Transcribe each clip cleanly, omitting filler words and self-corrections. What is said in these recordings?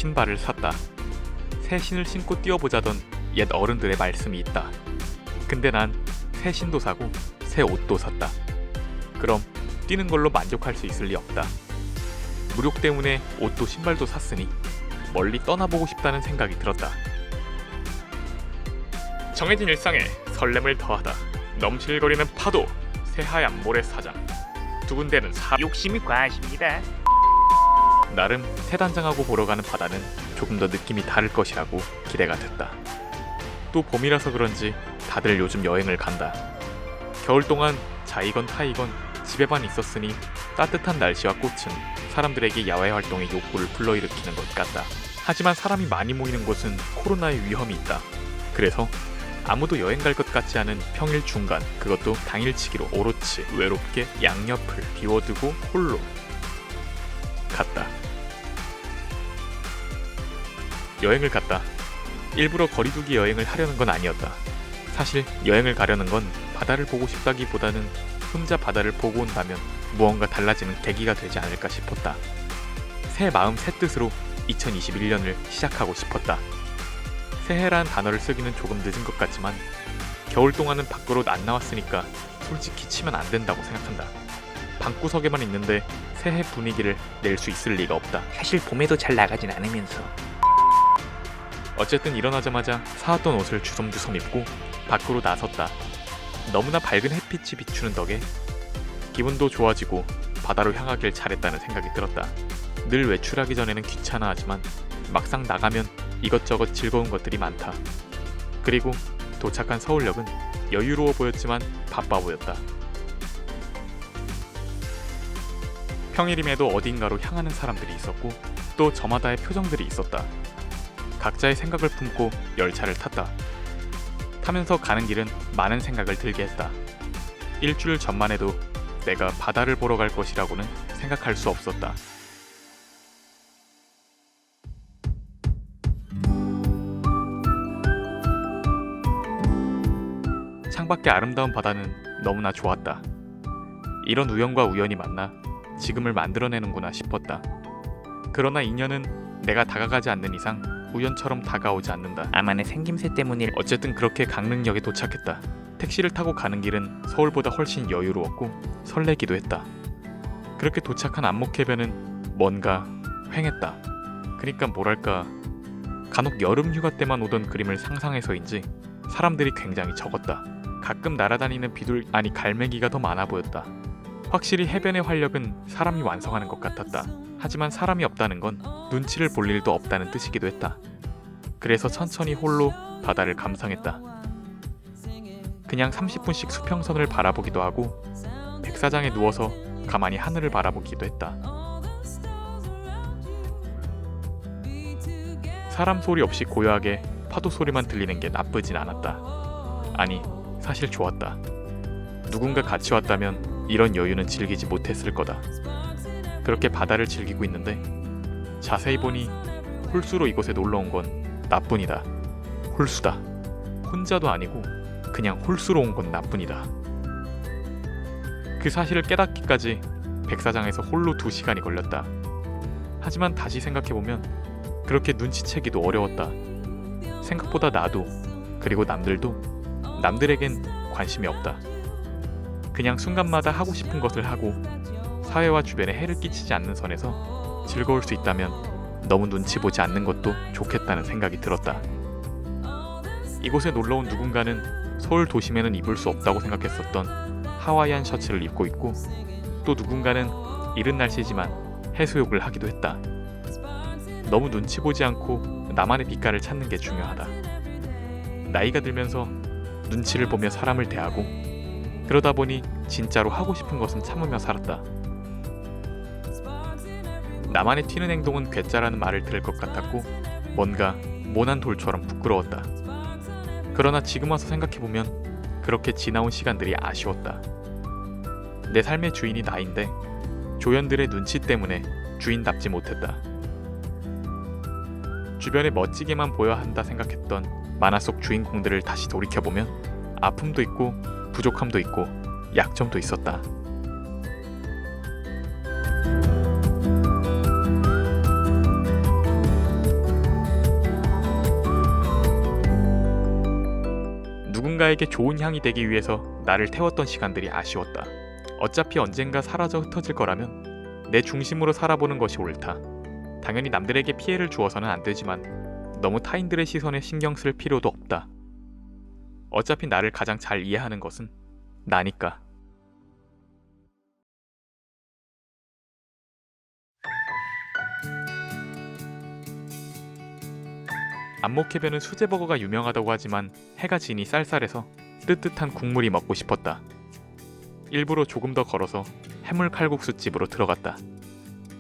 신발을 샀다. 새 신을 신고 뛰어보자던 옛 어른들의 말씀이 있다. 근데 난 새 신도 사고 새 옷도 샀다. 그럼 뛰는 걸로 만족할 수 있을 리 없다. 무력 때문에 옷도 신발도 샀으니 멀리 떠나보고 싶다는 생각이 들었다. 정해진 일상에 설렘을 더하다. 넘실거리는 파도, 새하얀 모래사장. 두 군데는 욕심이 과하십니다. 나름 새단장하고 보러 가는 바다는 조금 더 느낌이 다를 것이라고 기대가 됐다. 또 봄이라서 그런지 다들 요즘 여행을 간다. 겨울 동안 자이건 타이건 집에만 있었으니 따뜻한 날씨와 꽃은 사람들에게 야외 활동의 욕구를 불러일으키는 것 같다. 하지만 사람이 많이 모이는 곳은 코로나의 위험이 있다. 그래서 아무도 여행 갈 것 같지 않은 평일 중간, 그것도 당일치기로 오로치 외롭게 양옆을 비워두고 홀로 갔다. 여행을 갔다. 일부러 거리두기 여행을 하려는 건 아니었다. 사실 여행을 가려는 건 바다를 보고 싶다기보다는 혼자 바다를 보고 온다면 무언가 달라지는 계기가 되지 않을까 싶었다. 새 마음 새 뜻으로 2021년을 시작하고 싶었다. 새해란 단어를 쓰기는 조금 늦은 것 같지만 겨울 동안은 밖으로 안 나왔으니까 솔직히 치면 안 된다고 생각한다. 방구석에만 있는데 새해 분위기를 낼 수 있을 리가 없다. 사실 봄에도 잘 나가진 않으면서. 어쨌든 일어나자마자 사왔던 옷을 주섬주섬 입고 밖으로 나섰다. 너무나 밝은 햇빛이 비추는 덕에 기분도 좋아지고 바다로 향하길 잘했다는 생각이 들었다. 늘 외출하기 전에는 귀찮아하지만 막상 나가면 이것저것 즐거운 것들이 많다. 그리고 도착한 서울역은 여유로워 보였지만 바빠 보였다. 평일임에도 어딘가로 향하는 사람들이 있었고 또 저마다의 표정들이 있었다. 각자의 생각을 품고 열차를 탔다. 타면서 가는 길은 많은 생각을 들게 했다. 일주일 전만 해도 내가 바다를 보러 갈 것이라고는 생각할 수 없었다. 창밖의 아름다운 바다는 너무나 좋았다. 이런 우연과 우연이 만나 지금을 만들어내는구나 싶었다. 그러나 인연은 내가 다가가지 않는 이상 우연처럼 다가오지 않는다. 아만의 생김새 때문일. 어쨌든 그렇게 강릉역에 도착했다. 택시를 타고 가는 길은 서울보다 훨씬 여유로웠고 설레기도 했다. 그렇게 도착한 안목해변은 뭔가 휑했다. 그러니까 뭐랄까, 간혹 여름 휴가 때만 오던 그림을 상상해서인지 사람들이 굉장히 적었다. 가끔 날아다니는 갈매기가 더 많아 보였다. 확실히 해변의 활력은 사람이 완성하는 것 같았다. 하지만 사람이 없다는 건 눈치를 볼 일도 없다는 뜻이기도 했다. 그래서 천천히 홀로 바다를 감상했다. 그냥 30분씩 수평선을 바라보기도 하고 백사장에 누워서 가만히 하늘을 바라보기도 했다. 사람 소리 없이 고요하게 파도 소리만 들리는 게 나쁘진 않았다. 아니, 사실 좋았다. 누군가 같이 왔다면 이런 여유는 즐기지 못했을 거다. 그렇게 바다를 즐기고 있는데 자세히 보니 홀수로 이곳에 놀러온 건 나뿐이다. 홀수다. 혼자도 아니고 그냥 홀수로 온 건 나뿐이다. 그 사실을 깨닫기까지 백사장에서 홀로 2시간이 걸렸다. 하지만 다시 생각해보면 그렇게 눈치채기도 어려웠다. 생각보다 나도, 그리고 남들에겐 관심이 없다. 그냥 순간마다 하고 싶은 것을 하고 사회와 주변에 해를 끼치지 않는 선에서 즐거울 수 있다면 너무 눈치 보지 않는 것도 좋겠다는 생각이 들었다. 이곳에 놀러온 누군가는 서울 도심에는 입을 수 없다고 생각했었던 하와이안 셔츠를 입고 있고, 또 누군가는 이른 날씨지만 해수욕을 하기도 했다. 너무 눈치 보지 않고 나만의 빛깔을 찾는 게 중요하다. 나이가 들면서 눈치를 보며 사람을 대하고, 그러다 보니 진짜로 하고 싶은 것은 참으며 살았다. 나만의 튀는 행동은 괴짜라는 말을 들을 것 같았고 뭔가 모난 돌처럼 부끄러웠다. 그러나 지금 와서 생각해보면 그렇게 지나온 시간들이 아쉬웠다. 내 삶의 주인이 나인데 조연들의 눈치 때문에 주인답지 못했다. 주변에 멋지게만 보여야 한다 생각했던 만화 속 주인공들을 다시 돌이켜보면 아픔도 있고 부족함도 있고 약점도 있었다. 누군가에게 좋은 향이 되기 위해서 나를 태웠던 시간들이 아쉬웠다. 어차피 언젠가 사라져 흩어질 거라면 내 중심으로 살아보는 것이 옳다. 당연히 남들에게 피해를 주어서는 안 되지만 너무 타인들의 시선에 신경 쓸 필요도 없다. 어차피 나를 가장 잘 이해하는 것은 나니까. 안목해변은 수제버거가 유명하다고 하지만 해가 지니 쌀쌀해서 뜨뜻한 국물이 먹고 싶었다. 일부러 조금 더 걸어서 해물 칼국수집으로 들어갔다.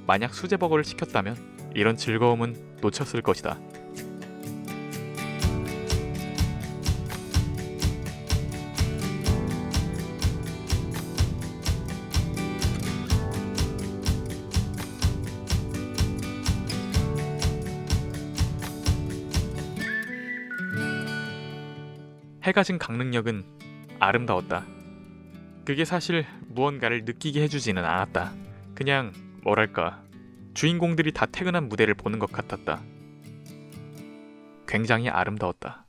만약 수제버거를 시켰다면 이런 즐거움은 놓쳤을 것이다. 해가 진 강릉역은 아름다웠다. 그게 사실 무언가를 느끼게 해주지는 않았다. 그냥 뭐랄까, 주인공들이 다 퇴근한 무대를 보는 것 같았다. 굉장히 아름다웠다.